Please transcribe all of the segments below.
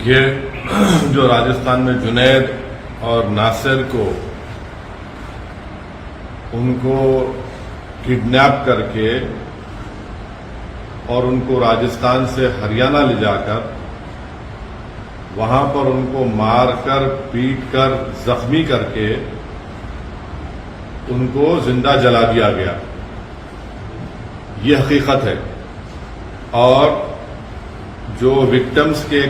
देखिए, जो राजस्थान में जुनैद और नासिर को उनको किडनैप करके और उनको राजस्थान से हरियाणा ले जाकर वहां पर उनको मारकर पीटकर जख्मी करके उनको जिंदा जला दिया गया, ये हकीकत है। और जो विक्टिम्स के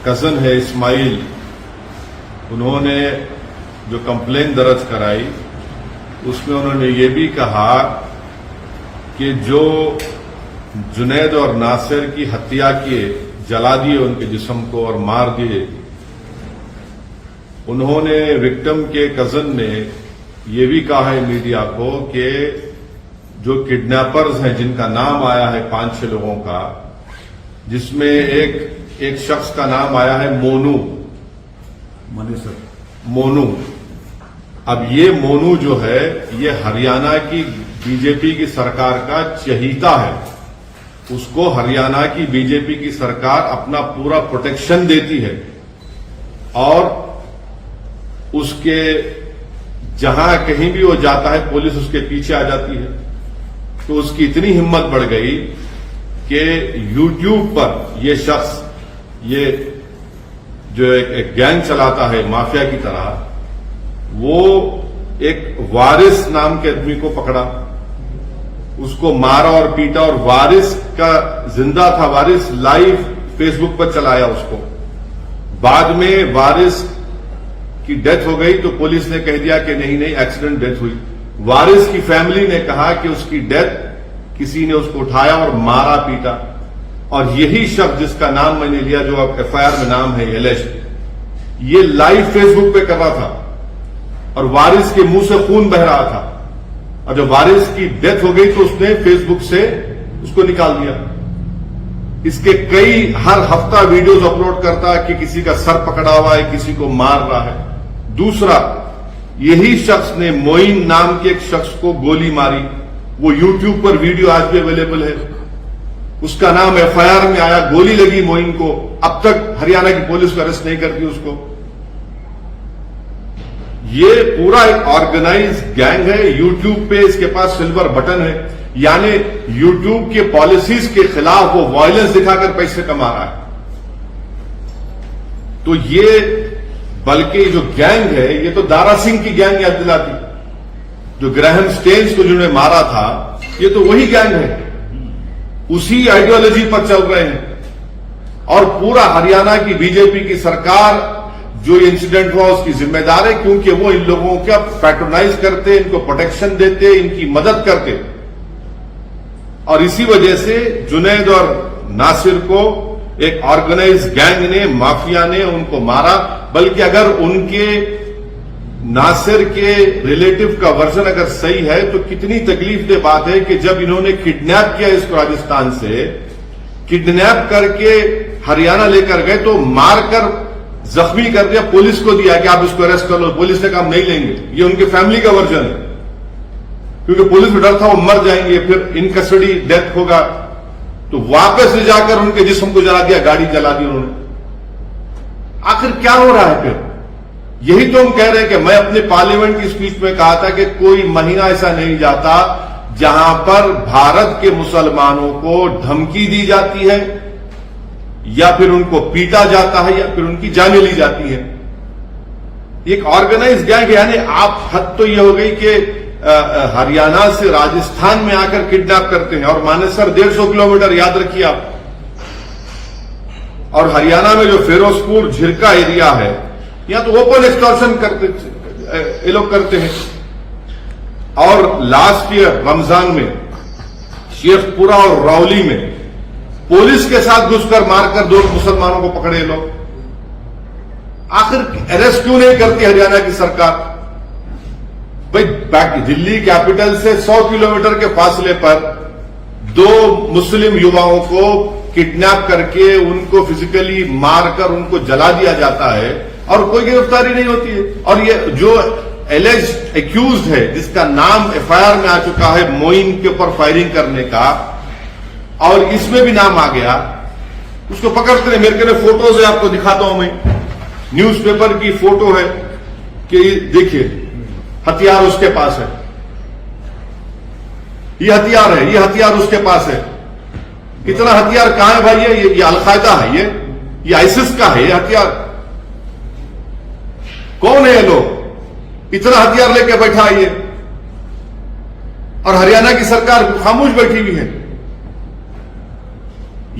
कजन है इस्माइल, उन्होंने जो कंप्लेन दर्ज कराई उसमें उन्होंने ये भी कहा कि जो जुनैद और नासिर की हत्या किए, जला दिए उनके जिस्म को और मार दिए, उन्होंने विक्टिम के कजन ने ये भी कहा है मीडिया को कि जो किडनैपर्स हैं, जिनका नाम आया है 5-6 लोगों का, जिसमें एक शख्स का नाम आया है मोनू। अब ये मोनू जो है, ये हरियाणा की बीजेपी की सरकार का चहीता है। उसको हरियाणा की बीजेपी की सरकार अपना पूरा प्रोटेक्शन देती है और उसके जहां कहीं भी वो जाता है पुलिस उसके पीछे आ जाती है। तो उसकी इतनी हिम्मत बढ़ गई कि यूट्यूब पर ये शख्स, ये जो एक गैंग चलाता है माफिया की तरह, वो एक वारिस नाम के आदमी को पकड़ा, उसको मारा और पीटा, और वारिस का जिंदा था, वारिस लाइव फेसबुक पर चलाया उसको। बाद में वारिस की डेथ हो गई तो पुलिस ने कह दिया कि नहीं एक्सीडेंट डेथ हुई। वारिस की फैमिली ने कहा कि उसकी डेथ किसी ने उसको उठाया और मारा पीटा। और यही शख्स जिसका नाम मैंने लिया, जो अब एफआईआर में नाम है एलेश, ये लाइव फेसबुक पे कर रहा था और वारिस के मुंह से खून बह रहा था। और जब वारिस की डेथ हो गई तो उसने फेसबुक से उसको निकाल दिया। इसके कई हर हफ्ता वीडियोस अपलोड करता है कि किसी का सर पकड़ा हुआ है, किसी को मार रहा है। दूसरा, यही शख्स ने मोइन नाम के एक शख्स को गोली मारी, वो यूट्यूब पर वीडियो आज भी अवेलेबल है। उसका नाम एफआईआर में आया, गोली लगी मोइन को। अब तक हरियाणा की पुलिस अरेस्ट नहीं करती उसको। ये पूरा एक ऑर्गेनाइज गैंग है। यूट्यूब पे इसके पास सिल्वर बटन है, यानी यूट्यूब के पॉलिसीज के खिलाफ वो वायलेंस दिखाकर पैसे कमा रहा है। तो ये, बल्कि जो गैंग है, ये तो दारा सिंह की गैंग याद दिलाती। जो ग्राहम स्टेन्स को जिन्होंने मारा था, ये तो वही गैंग है, उसी आइडियोलॉजी पर चल रहे हैं। और पूरा हरियाणा की बीजेपी की सरकार जो इंसिडेंट हुआ उसकी जिम्मेदार है, क्योंकि वो इन लोगों का पैट्रोनाइज करते, इनको प्रोटेक्शन देते, इनकी मदद करते। और इसी वजह से जुनैद और नासिर को एक ऑर्गेनाइज गैंग ने, माफिया ने उनको मारा। बल्कि अगर उनके नासिर के रिलेटिव का वर्जन अगर सही है तो कितनी तकलीफदेह बात है कि जब इन्होंने किडनैप किया इसको राजस्थान से, किडनैप करके हरियाणा लेकर गए तो मारकर जख्मी कर दिया, पुलिस को दिया कि आप इसको अरेस्ट कर लो। पुलिस ने कहा हम नहीं लेंगे। ये उनके फैमिली का वर्जन है, क्योंकि पुलिस को डर था वो मर जाएंगे, फिर इन कस्टडी डेथ होगा। तो वापस ले जाकर उनके जिस्म को जला दिया, गाड़ी जला दी उन्होंने। आखिर क्या हो रहा है फिर? यही तो हम कह रहे हैं कि मैं अपने पार्लियामेंट की स्पीच में कहा था कि कोई महीना ऐसा नहीं जाता जहां पर भारत के मुसलमानों को धमकी दी जाती है, या फिर उनको पीटा जाता है, या फिर उनकी जानें ली जाती है। एक ऑर्गेनाइज गैंग, यानी आप हद तो यह हो गई कि हरियाणा से राजस्थान में आकर किडनैप करते हैं। और मानेसर 150 किलोमीटर, याद रखिए आप। और हरियाणा में जो फिरोजपुर झिरका एरिया है, यहां तो ओपन एक्सटॉर्शन करते, ये लोग करते हैं। और लास्ट ईयर रमजान में शेखपुरा और रावली में पुलिस के साथ घुसकर मारकर 2 मुसलमानों को पकड़े लोग। आखिर अरेस्ट क्यों नहीं करती हरियाणा की सरकार? भाई, दिल्ली कैपिटल से 100 किलोमीटर के फासले पर 2 मुस्लिम युवाओं को किडनैप करके उनको फिजिकली मारकर उनको जला दिया जाता है और कोई गिरफ्तारी नहीं होती है। और ये जो एलिज्ड एक्यूज्ड है, जिसका नाम एफआईआर में आ चुका है मोइन के ऊपर फायरिंग करने का, और इसमें भी नाम आ गया, उसको पकड़ते रहे। मेरे लिए फोटोज है, आपको दिखाता हूं मैं, न्यूज़पेपर की फोटो है कि देखिए हथियार उसके पास है, ये हथियार है, ये हथियार उसके पास है। इतना हथियार कहां है भाई? ये अलकायदा है, ये आईसिस का है ये हथियार। कौन है ये लोग? इतना हथियार लेके बैठा है ये, और हरियाणा की सरकार खामोश बैठी हुई है।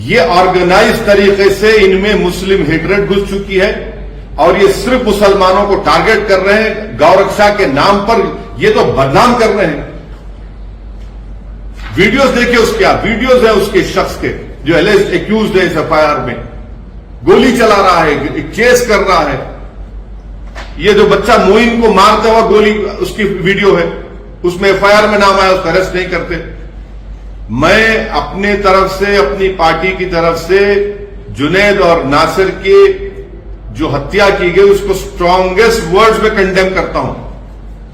ये ऑर्गेनाइज तरीके से इनमें मुस्लिम हेट्रेड घुस चुकी है, और ये सिर्फ मुसलमानों को टारगेट कर रहे हैं गौरक्षा के नाम पर। ये तो बदनाम कर रहे हैं। वीडियोस देखिए उसके, आप वीडियोस है उसके शख्स के जो एक्यूज है इस एफआईआर में, गोली चला रहा है, चेस कर रहा है। ये जो बच्चा मोइन को मारता हुआ गोली, उसकी वीडियो है, उसमें एफआईआर में नाम आया, उसको अरेस्ट नहीं करते। मैं अपने तरफ से, अपनी पार्टी की तरफ से जुनैद और नासिर की जो हत्या की गई उसको स्ट्रांगेस्ट वर्ड्स में कंडेम करता हूं,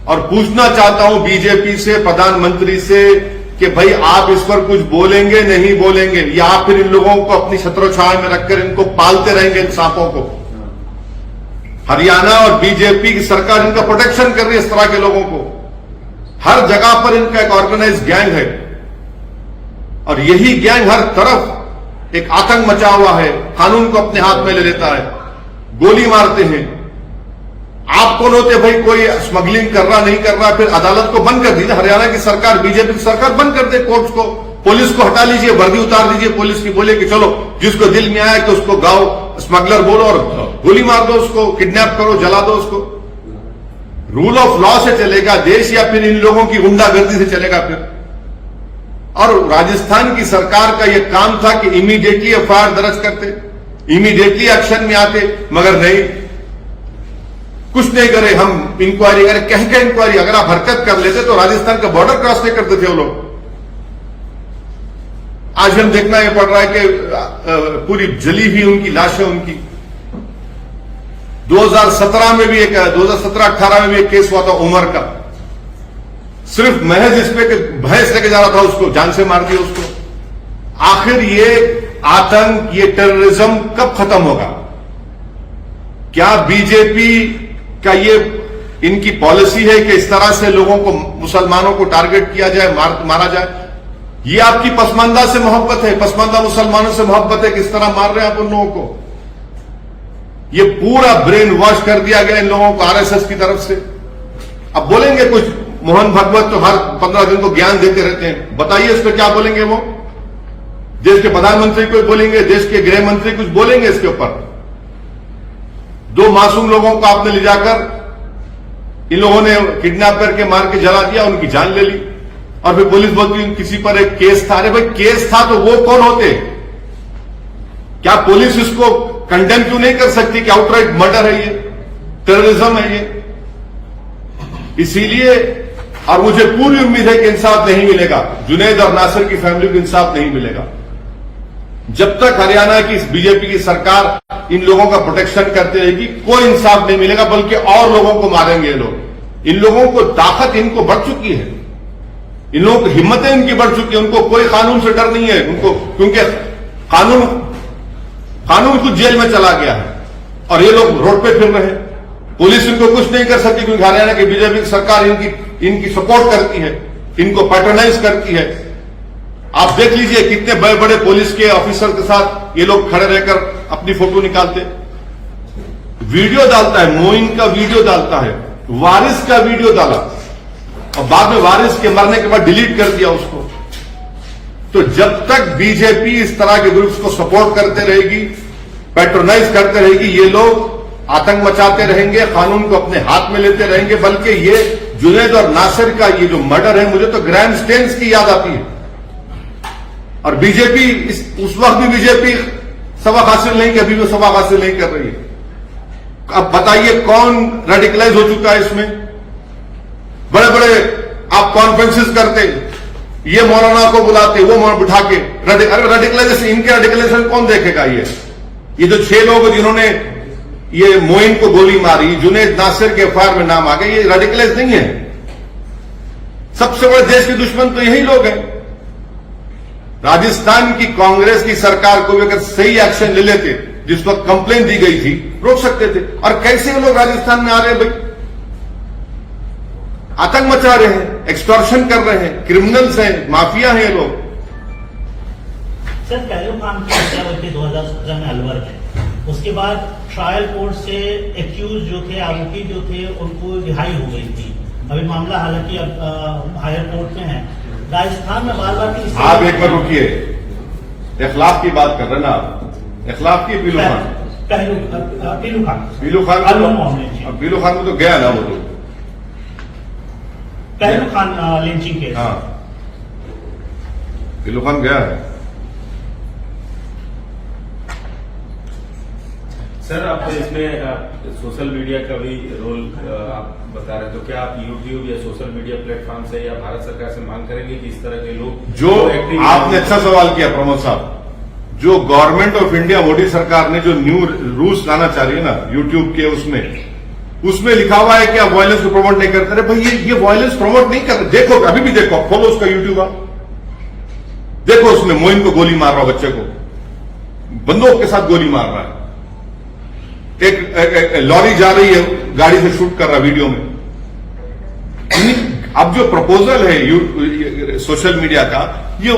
और पूछना चाहता हूं बीजेपी से, प्रधानमंत्री से कि भाई आप इस पर कुछ बोलेंगे नहीं बोलेंगे, या आप फिर इन लोगों को अपनी छत्रछाया में रखकर इनको पालते रहेंगे, इन सांपों को। हरियाणा और बीजेपी की सरकार इनका प्रोटेक्शन कर रही है इस तरह के लोगों को। हर जगह पर इनका एक ऑर्गेनाइज गैंग है, और यही गैंग हर तरफ एक आतंक मचा हुआ है, कानून को अपने हाथ में ले लेता है, गोली मारते हैं। आप कौन होते भाई? कोई स्मगलिंग कर रहा नहीं कर रहा, फिर अदालत को बंद कर दीजिए। हरियाणा की सरकार, बीजेपी की सरकार बंद कर दे कोर्ट्स को, पुलिस को हटा लीजिए, वर्दी उतार दीजिए पुलिस की, बोले कि चलो जिसको दिल में आया कि उसको गाओ, स्मगलर बोलो और गोली मार दो उसको, किडनैप करो, जला दो उसको। रूल ऑफ लॉ से चलेगा देश, या फिर इन लोगों की गुंडागर्दी से चलेगा फिर? और राजस्थान की सरकार का यह काम था कि इमीडिएटली एफआईआर दर्ज करते, इमीडिएटली एक्शन में आते, मगर नहीं, कुछ नहीं करे। हम इंक्वायरी करें, कह के इंक्वायरी, अगर आप हरकत कर लेते तो राजस्थान का बॉर्डर क्रॉस नहीं करते थे वो लोग। आज हम देखना यह पड़ रहा है कि पूरी जली हुई उनकी लाशें, उनकी 2017 में भी एक, 2017-18 में भी एक केस हुआ था उमर का, सिर्फ महज इस पे भैंस लेके जा रहा था, उसको जान से मार दिया उसको। आखिर ये आतंक, ये टेररिज्म कब खत्म होगा? क्या बीजेपी का ये इनकी पॉलिसी है कि इस तरह से लोगों को, मुसलमानों को टारगेट किया जाए, मारा जाए? ये आपकी पसमानदा से मोहब्बत है, पसमानदा मुसलमानों से मोहब्बत है, किस तरह मार रहे हैं आप उन लोगों को? ये पूरा ब्रेन वॉश कर दिया गया इन लोगों को आरएसएस की तरफ से। अब बोलेंगे कुछ, मोहन भागवत तो हर 15 दिन को ज्ञान देते रहते हैं, बताइए इस पर क्या बोलेंगे वो? देश के प्रधानमंत्री कोई बोलेंगे, देश के गृह मंत्री कुछ बोलेंगे इसके ऊपर? 2 मासूम लोगों को आपने ले जाकर इन लोगों ने किडनैप करके मार के जला दिया, उनकी जान ले ली, और फिर पुलिस बोलती किसी पर एक केस था। अरे भाई केस था तो वो कौन होते? क्या पुलिस इसको कंडेम क्यों नहीं कर सकती कि आउटराइट मर्डर है, ये टेररिज्म है ये? इसीलिए, और मुझे पूरी उम्मीद है कि इंसाफ नहीं मिलेगा, जुनैद और नासिर की फैमिली को इंसाफ नहीं मिलेगा जब तक हरियाणा की बीजेपी की सरकार इन लोगों का प्रोटेक्शन करती रहेगी। कोई इंसाफ नहीं मिलेगा, बल्कि और लोगों को मारेंगे ये लोग। इन लोगों को ताकत इनको बढ़ चुकी है, इन लोगों की हिम्मतें इनकी बढ़ चुकी है, उनको कोई कानून से डर नहीं है उनको, क्योंकि कानून कुछ जेल में चला गया है और ये लोग रोड पे फिर रहे हैं। पुलिस इनको कुछ नहीं कर सकती, क्योंकि हरियाणा की बीजेपी की सरकार इनकी सपोर्ट करती है, इनको पैट्रोनाइज करती है। आप देख लीजिए कितने बड़े बड़े पुलिस के ऑफिसर के साथ ये लोग खड़े रहकर अपनी फोटो निकालते, वीडियो डालता है, मोइन का वीडियो डालता है, वारिस का वीडियो डाला और बाद में वारिस के मरने के बाद डिलीट कर दिया उसको। तो जब तक बीजेपी इस तरह के ग्रुप्स को सपोर्ट करते रहेगी, पैट्रोनाइज करते रहेगी, ये लोग आतंक मचाते रहेंगे, कानून को अपने हाथ में लेते रहेंगे। बल्कि ये जुनैद और नासिर का ये जो मर्डर है, मुझे तो ग्रैंड स्टेन्स की याद आती है। और बीजेपी उस वक्त भी बीजेपी सबक हासिल नहीं, अभी भी सबक हासिल नहीं कर रही है। अब बताइए कौन रेडिकलाइज हो चुका है इसमें? बड़े बड़े आप कॉन्फ्रेंसेस करते, ये मौलाना को बुलाते, वो मौलाना बिठा के रेडिकलाइजेशन, इनके रेडिकलाइजेशन कौन देखेगा? ये जो 6 लोग जिन्होंने ये मोइन को गोली मारी, जुनैद नासिर के एफआईआर में नाम आ गए, ये रेडिकलाइज नहीं है। सबसे बड़े देश के दुश्मन तो यही लोग हैं। राजस्थान की कांग्रेस की सरकार को भी अगर सही एक्शन ले लेते, जिस वक्त कंप्लेन दी गई थी, रोक सकते थे। और कैसे ये लोग राजस्थान में आ रहे हैं भाई? आतंक मचा रहे हैं, एक्सटॉर्शन कर रहे हैं, क्रिमिनल्स हैं, माफिया हैं ये लोग। सर, पहलू काम की हत्या हुई थी 2017 में अलवर में। उसके बाद ट्रायल कोर्ट से एक्यूज जो थे, आरोपी जो थे, उनको रिहाई हो गई थी। अभी मामला हालांकि अब हायर कोर्ट में है। राजस्थान में बार बार की आप एक बार रुकिए, इखलाफ की बात कर रहे हैं ना आप? इखलाफ की पीलू खान पीलू खान में तो गया ना वो तो पहलू खान लिंचिंग केस। हाँ, पीलू खान गया है। सर, आप इसमें सोशल मीडिया का भी रोल आप बता रहे हैं, तो क्या आप यूट्यूब या सोशल मीडिया प्लेटफॉर्म से या भारत सरकार से मांग करेंगे कि इस तरह के लोग जो आपने अच्छा सवाल किया प्रमोद साहब, जो गवर्नमेंट ऑफ इंडिया मोदी सरकार ने जो न्यू रूल्स लाना चाह रही है ना यूट्यूब के, उसमें लिखा हुआ है कि आप वायलेंस को प्रमोट नहीं करते। अरे भाई, ये वायलेंस प्रमोट नहीं कर रहे। देखो, अभी भी देखो, खोलो उसका यूट्यूब आप देखो, उसमें मोइन को गोली मार रहा है, बच्चे को बंदूक के साथ गोली मार रहा है, एक लॉरी जा रही है, गाड़ी से शूट कर रहा है वीडियो में। अब जो प्रपोजल है सोशल मीडिया का, ये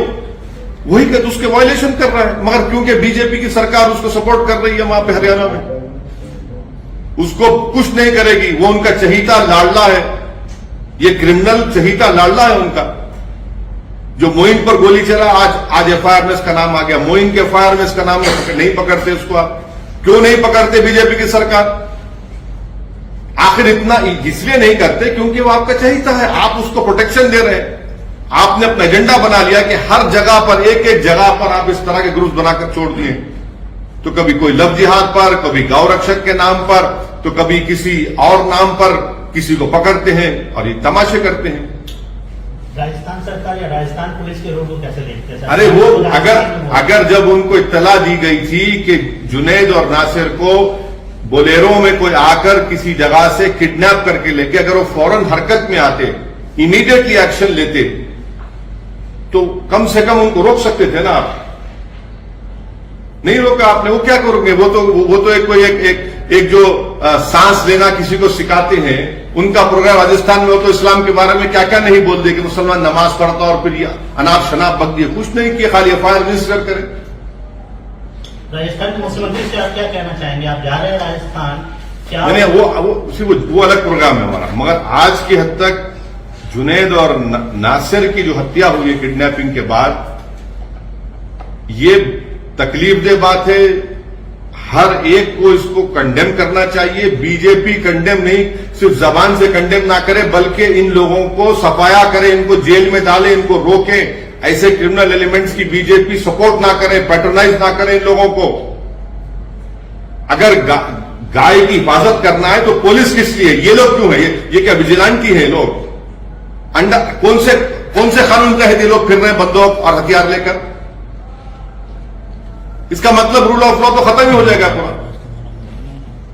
वही कर उसके वायलेशन कर रहा है, मगर क्योंकि बीजेपी की सरकार उसको सपोर्ट कर रही है वहां पे हरियाणा में, उसको कुछ नहीं करेगी। वो उनका चहीता लाडला है, ये क्रिमिनल चहीता लाडला है उनका। जो मोइन पर गोली चला, आज एफआईआर में इसका नाम आ गया। मोइन के एफआईआर में इसका नाम नहीं पकड़ते उसको। आप क्यों नहीं पकड़ते बीजेपी की सरकार? आखिर इतना इसलिए नहीं करते क्योंकि वो आपका चहीता है, आप उसको प्रोटेक्शन दे रहे हैं। आपने अपना एजेंडा बना लिया कि हर जगह पर, एक एक जगह पर आप इस तरह के ग्रुप बनाकर छोड़ दिए। तो कभी कोई लव जिहाद पर, कभी गौ रक्षक के नाम पर, तो कभी किसी और नाम पर किसी को पकड़ते हैं और ये तमाशे करते हैं। राजस्थान सरकार या राजस्थान पुलिस के रोल को कैसे देखते हैं? अरे वो अगर जब उनको इत्तला दी गई थी कि जुनैद और नासिर को बोलेरो में कोई आकर किसी जगह से किडनैप करके लेके, अगर वो फौरन हरकत में आते, इमीडिएटली एक्शन लेते, तो कम से कम उनको रोक सकते थे ना आप। नहीं रोका आपने, वो क्या करोगे? वो तो एक जो सांस लेना किसी को सिखाते हैं, उनका प्रोग्राम राजस्थान में हो तो इस्लाम के बारे में क्या क्या नहीं बोल दे कि मुसलमान नमाज पढ़ता और फिर अनाप शनाप बक दिए। कुछ नहीं किया, खाली एफआईआर रजिस्टर करें। राजस्थान के मुख्यमंत्री से आप क्या कहना चाहेंगे? आप जा रहे हैं राजस्थान, क्या नहीं, वो अलग प्रोग्राम है हमारा। मगर आज की हद तक जुनैद और नासिर की जो हत्या हुई है किडनैपिंग के बाद, ये तकलीफदेह बात है। हर एक को इसको कंडेम करना चाहिए। बीजेपी कंडेम नहीं, सिर्फ जबान से कंडेम ना करे, बल्कि इन लोगों को सफाया करे, इनको जेल में डाले, इनको रोके। ऐसे क्रिमिनल एलिमेंट्स की बीजेपी सपोर्ट ना करे, पैट्रोनाइज ना करे इन लोगों को। अगर गाय की हिफाजत करना है तो पुलिस किस लिए? ये लोग क्यों है? ये क्या विजिलेंटी है लोग? कौन से कानून के तहत ये लोग फिर रहे हैं बंदूक और हथियार लेकर? इसका मतलब रूल ऑफ लॉ तो खत्म ही हो जाएगा पूरा।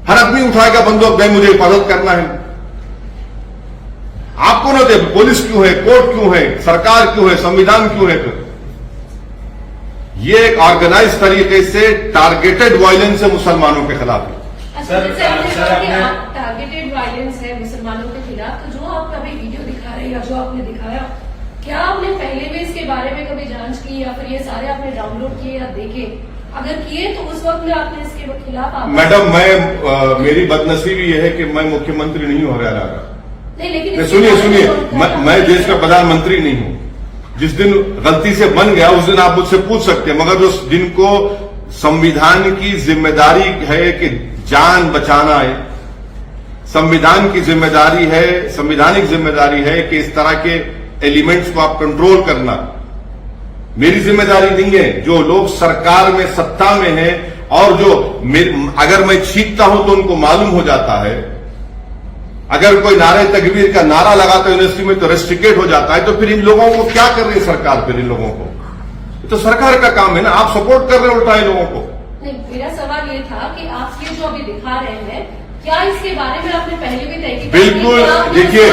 हर आदमी उठाएगा बंदूक, भाई मुझे हिफाजत करना है। आप कौन होते? पुलिस क्यों है? कोर्ट क्यों है? सरकार क्यों है? संविधान क्यों है? फिर ये एक ऑर्गेनाइज तरीके से टारगेटेड वायलेंस है मुसलमानों के खिलाफ। टारगेटेड वायलेंस है मुसलमानों के खिलाफ, तो जो आप कभी वीडियो दिखा रहे हैं या जो आपने दिखाया, क्या आपने पहले भी इसके बारे में कभी जांच की या फिर ये सारे आपने डाउनलोड किए या देखे? अगर किए तो उस वक्त में आपने इसके खिलाफ मैडम, मेरी बदनसीबी यह है कि मैं मुख्यमंत्री नहीं हूं हरियाणा का। नहीं, लेकिन सुनिए, मैं देश का प्रधानमंत्री नहीं हूं। जिस दिन गलती से बन गया उस दिन आप मुझसे पूछ सकते हैं, मगर उस दिन को संविधान की जिम्मेदारी है कि जान बचाना है, संविधान की जिम्मेदारी है, संवैधानिक जिम्मेदारी है कि इस तरह के एलिमेंट्स को आप कंट्रोल करना। मेरी जिम्मेदारी नहीं है। जो लोग सरकार में सत्ता में हैं और जो अगर मैं छींकता हूं तो उनको मालूम हो जाता है, अगर कोई नारे तकबीर का नारा लगाता है यूनिवर्सिटी में तो रेस्ट्रिकेट हो जाता है, तो फिर इन लोगों को क्या कर रही है सरकार? फिर इन लोगों को तो सरकार का काम है ना, आप सपोर्ट कर रहे हो उल्टा इन लोगों को। नहीं, मेरा सवाल ये था कि आप ये जो अभी दिखा रहे हैं, क्या इसके बारे में आपने पहले भी तय किया? बिल्कुल, देखिए,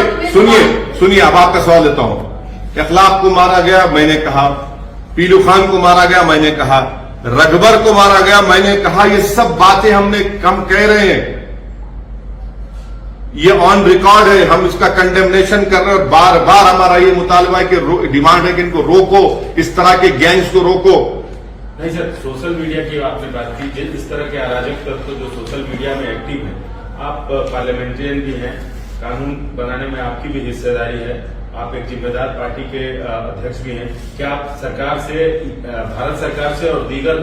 सुनिए, अब आपका सवाल लेता हूं। इखलाक को मारा गया, मैंने कहा पीलू खान को मारा गया, मैंने कहा रगबर को मारा गया, मैंने कहा। ये सब बातें हमने कम कह रहे हैं, ये ऑन रिकॉर्ड है, हम इसका कंडेमनेशन कर रहे हैं और बार बार हमारा ये मुतालबा है कि डिमांड है कि इनको रोको, इस तरह के गैंग्स को रोको। नहीं सर, सोशल मीडिया की आपने बात की, इस तरह के अराजक तत्व जो सोशल मीडिया में एक्टिव हैं, आप पार्लियामेंटेरियन भी हैं, कानून बनाने में आपकी भी हिस्सेदारी है, आप एक जिम्मेदार पार्टी के अध्यक्ष भी हैं। क्या आप सरकार से, भारत सरकार से और दीगर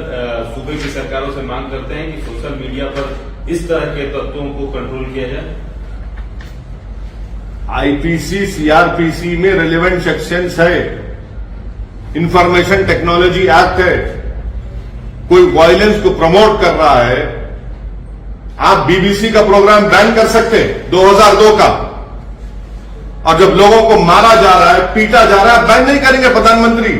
सूबे की सरकारों से मांग करते हैं कि सोशल मीडिया पर इस तरह के तत्वों को कंट्रोल किया जाए? आईपीसी सीआरपीसी में रिलेवेंट सेक्शंस है, इंफॉर्मेशन टेक्नोलॉजी एक्ट है। कोई वायलेंस को प्रमोट कर रहा है, आप बीबीसी का प्रोग्राम बैन कर सकते हैं 2002 का, और जब लोगों को मारा जा रहा है, पीटा जा रहा है, बैन नहीं करेंगे प्रधानमंत्री।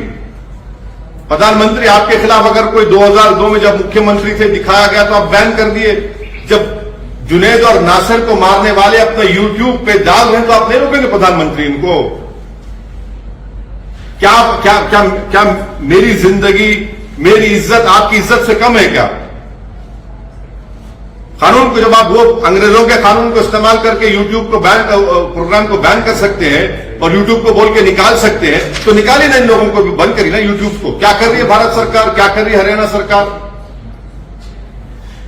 प्रधानमंत्री आपके खिलाफ अगर कोई 2002 में जब मुख्यमंत्री थे दिखाया गया तो आप बैन कर दिए। जब जुनैद और नासिर को मारने वाले अपने यूट्यूब पे डाल रहे हैं तो आप नहीं रोकेंगे प्रधानमंत्री इनको? क्या क्या क्या क्या मेरी जिंदगी, मेरी इज्जत आपकी इज्जत से कम है क्या? कानून को जब आप वो अंग्रेजों के कानून को इस्तेमाल करके यूट्यूब को बैन, प्रोग्राम को बैन कर सकते हैं और यूट्यूब को बोल के निकाल सकते हैं, तो निकालिए ना इन लोगों को भी, बंद करिए ना यूट्यूब को। क्या कर रही है भारत सरकार, क्या कर रही है हरियाणा सरकार?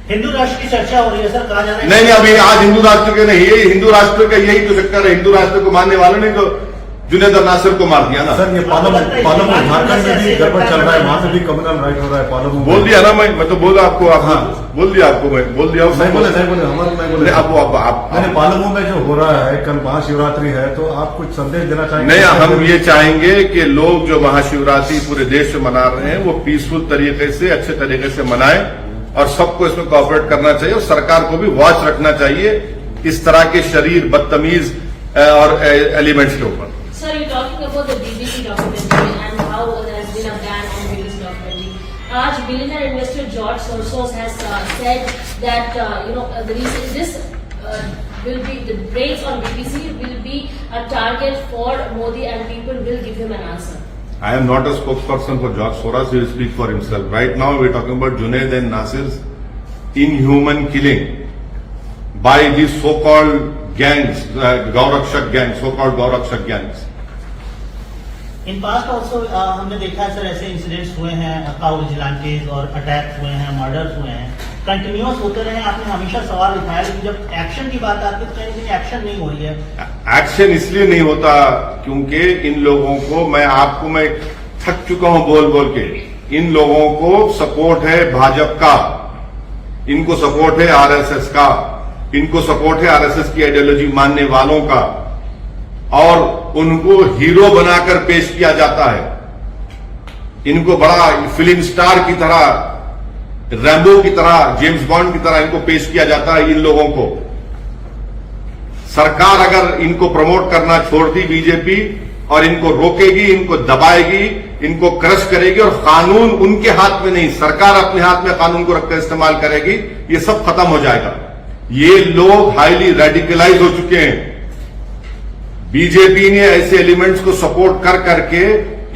हिंदू राष्ट्र की चर्चा हो रही है सर, कहा जा रहा है नहीं, अभी आज हिंदू राष्ट्र के नहीं, ये हिंदू राष्ट्र का यही तो चक्कर है। हिंदू राष्ट्र को मानने वालों ने तो जुनैद और नासिर को मार दिया ना। सर ये पालम झारखंड में भी गड़बड़ चल रहा है, वहां से भी कम्युनल राइट हो रहा है पालम। बोल दिया ना मैं तो बोला आपको, बोल दिया आपको, मैं बोल दिया। नहीं बोले हमारे नहीं बोले। अब पालमू में जो हो रहा है, कल महाशिवरात्रि है, तो आप कुछ संदेश देना चाहेंगे? नहीं, हम ये चाहेंगे कि लोग जो महाशिवरात्रि पूरे देश में मना रहे हैं वो पीसफुल तरीके से, अच्छे तरीके से मनाएं और सबको इसमें कोऑपरेट करना चाहिए और सरकार को भी वॉच रखना चाहिए इस तरह के शरीर बदतमीज और एलिमेंट्स के ऊपर। Sir, you're talking about the BBC documentary and how there has been a ban on BBC documentary. आज billionaire investor George Soros has said that this will be the breaks on BBC will be a target for Modi and people will give him an answer. I am not a spokesperson for George Soros. He will speak for himself. Right now, we are talking about Junaid and Nasir's inhuman killing by these so-called gangs, Gaurakshak gangs, so-called Gaurakshak gangs. In past also हमने देखा है sir, ऐसे incidents हुए हैं, cow vigilantes और attacks हुए हैं, murders हुए हैं, कंटिन्यूअस होते रहे। आपने हमेशा सवाल उठाया, लेकिन जब एक्शन की बात आती है तो कहीं एक्शन नहीं हो रही है। एक्शन इसलिए नहीं होता क्योंकि इन लोगों को, मैं थक चुका हूं बोल बोल के, इन लोगों को सपोर्ट है भाजपा का, इनको सपोर्ट है आरएसएस का, इनको सपोर्ट है आरएसएस की आइडियोलॉजी मानने वालों का, और उनको हीरो बनाकर पेश किया जाता है। इनको बड़ा फिल्म स्टार की तरह, रैम्बो की तरह, जेम्स बॉन्ड की तरह इनको पेश किया जाता है। इन लोगों को सरकार अगर इनको प्रमोट करना छोड़ दी बीजेपी, और इनको रोकेगी, इनको दबाएगी, इनको क्रश करेगी, और कानून उनके हाथ में नहीं, सरकार अपने हाथ में कानून को रखकर इस्तेमाल करेगी, ये सब खत्म हो जाएगा। ये लोग हाईली रेडिकलाइज हो चुके हैं। बीजेपी ने ऐसे एलिमेंट्स को सपोर्ट कर करके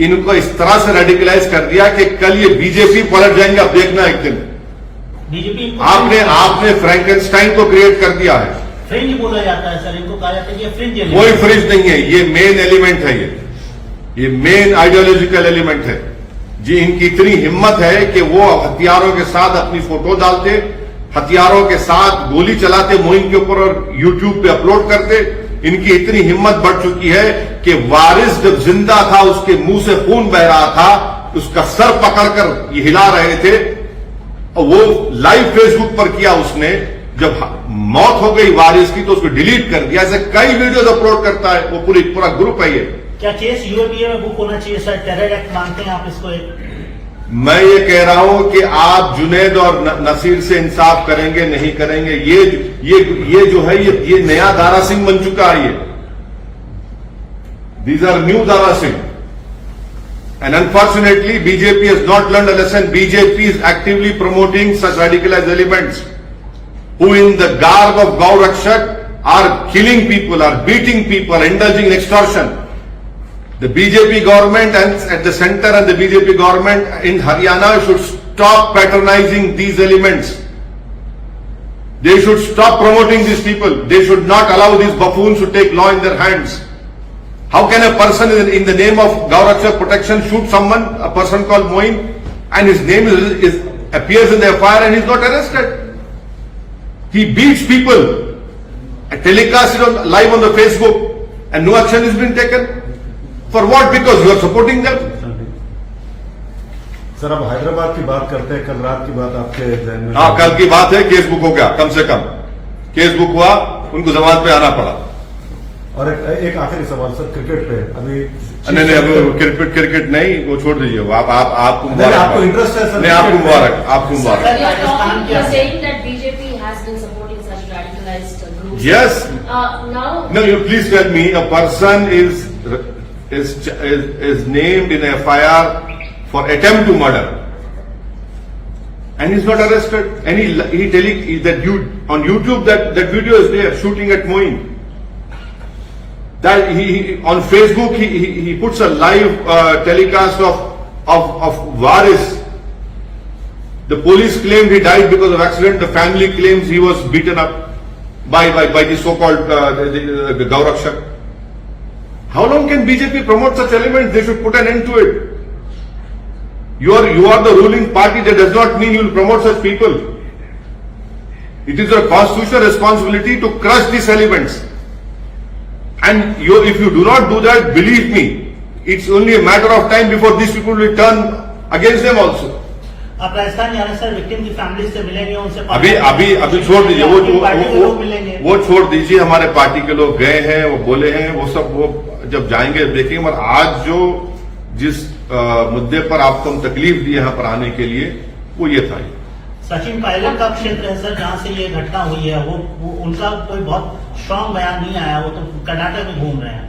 इनको इस तरह से रेडिकलाइज कर दिया कि कल ये बीजेपी पलट जाएंगे, आप देखना एक दिन। बीजेपी आपने फ्रैंकेनस्टाइन को क्रिएट कर दिया है। फ्रिंज बोला जाता है सर, इनको कहा जाता है कि ये फ्रिंज एलिमेंट। कोई फ्रिंज नहीं है, ये मेन एलिमेंट है, ये मेन आइडियोलॉजिकल एलिमेंट है। जी, इनकी इतनी हिम्मत है कि वो हथियारों के साथ अपनी फोटो डालते, हथियारों के साथ गोली चलाते मुहिम के ऊपर और यूट्यूब पे अपलोड करते। इनकी इतनी हिम्मत बढ़ चुकी है कि वारिस जब जिंदा था, उसके मुंह से खून बह रहा था, उसका सर पकड़कर ये हिला रहे थे, और वो लाइव फेसबुक पर किया उसने। जब मौत हो गई वारिस की तो उसको डिलीट कर दिया। ऐसे कई वीडियोज अपलोड करता है वो, पूरा ग्रुप है ये। क्या केस यूएपीए में बुक होना चाहिए सर? टेरर एक्ट मानते हैं आप इसको? मैं ये कह रहा हूं कि आप जुनैद और नसीर से इंसाफ करेंगे नहीं करेंगे, ये जो है ये नया दारा सिंह बन चुका है। ये these are new Dara Singh, and unfortunately BJP has not learn a lesson. BJP is actively promoting such radicalised elements who in the garb of Gaurakshak are killing people, are beating people, indulging in extortion. The BJP government and at the center and the BJP government in Haryana should stop patronizing these elements. They should stop promoting these people. They should not allow these buffoons to take law in their hands. How can a person in the name of Gaurakshak protection shoot someone, a person called Moin, and his name appears in the FIR and he's not arrested? He beats people, telecasted live on the Facebook, and no action is being taken. For what? Because you are supporting them. Sir अब हैदराबाद की बात करते हैं, कल रात की बात आपके जहन में? हाँ, कल की बात है, केस बुक हो गया, कम से कम केस बुक हुआ, उनको जमानत पे आना पड़ा। और एक आखिरी सवाल सर, क्रिकेट पे अभी नहीं अब क्रिकेट नहीं, वो छोड़ दीजिए, आपको आपको इंटरेस्ट है सर? नहीं, आपको मुबारक, आपको मुबारक। You're saying that BJP has been supporting such radicalized groups. Yes. Now. No, you please tell me, a person is named in a FIR for attempt to murder, and he's not arrested. And he telling that on YouTube that video is there, shooting at Moin. That he on Facebook he puts a live telecast of Waris. The police claimed he died because of accident. The family claims he was beaten up by the so-called the Gaurakshak. How long can BJP promote such elements? They should put an end to it. You are the ruling party. That does not mean you will promote such people. It is your constitutional responsibility to crush these elements. And if you do not do that, believe me, it's only a matter of time before these people will turn against them also. आप राजस्थान जा रहे हैं sir, victim की family से मिलेंगे, उनसे अभी छोड़ दीजिए, वो छोड़ दीजिए। हमारे पार्टी के लोग गए हैं, वो बोले हैं, वो सब वो जब जाएंगे देखेंगे। मगर आज जिस मुद्दे पर आपको हम तकलीफ दी यहाँ पर आने के लिए, वो ये था। सचिन पायलट का क्षेत्र है सर, जहाँ से ये घटना हुई है, वो उनका कोई बहुत स्ट्रांग बयान नहीं आया, वो तो कर्नाटक में घूम रहे हैं।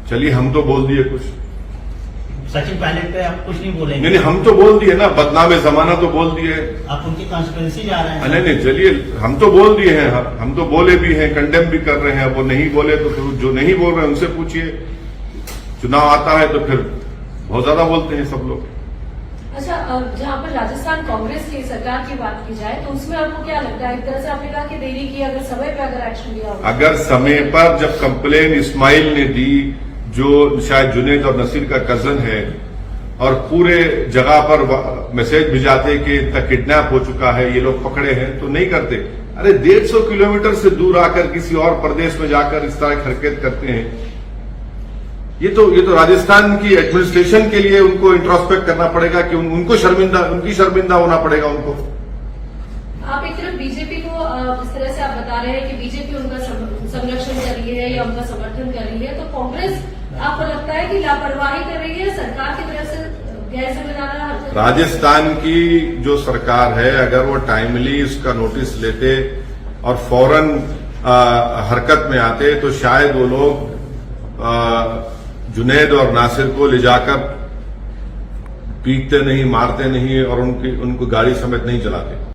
चलिए, हम तो बोल दिए कुछ। सचिन पायलट पे आप कुछ नहीं बोलेंगे? नहीं, हम तो बोल दिए ना, बदनाम जमाना तो बोल दिए। आप उनकी कॉन्स्पिरेसी जा रहे हैं? नहीं, चलिए, हम तो बोल दिए हैं, हम तो बोले भी हैं, कंडेम भी कर रहे हैं। वो नहीं बोले तो फिर जो नहीं बोल रहे हैं उनसे पूछिए। चुनाव आता है तो फिर बहुत ज्यादा बोलते हैं सब लोग। अच्छा, जहाँ पर राजस्थान कांग्रेस की सरकार की बात की जाए तो उसमें आपको क्या लगता है? एक तरह से आपने कहा कि देरी की, अगर समय पर अगर एक्शन लिया होगा, अगर समय पर जब कंप्लेन इस्माइल ने दी, जो शायद जुनेद और नसीर का कजन है, और पूरे जगह पर मैसेज भिजाते कि इतना किडनैप हो चुका है, ये लोग पकड़े हैं, तो नहीं करते। अरे 150 किलोमीटर से दूर आकर किसी और प्रदेश में जाकर इस तरह की हरकत करते हैं। ये तो राजस्थान की एडमिनिस्ट्रेशन के लिए उनको इंट्रोस्पेक्ट करना पड़ेगा कि उनकी शर्मिंदा होना पड़ेगा उनको। आप एक तरफ बीजेपी को जिस तरह से आप बता रहे हैं कि बीजेपी उनका संरक्षण कर रही है या उनका समर्थन कर रही है, तो कांग्रेस आपको लगता है कि लापरवाही कर रही है सरकार की तरफ से, गैर जिम्मेदाराना हरकत? राजस्थान की जो सरकार है, अगर वो टाइमली इसका नोटिस लेते और फौरन हरकत में आते तो शायद वो लोग जुनेद और नासिर को ले जाकर पीटते नहीं, मारते नहीं और उनको गाड़ी समेत नहीं चलाते।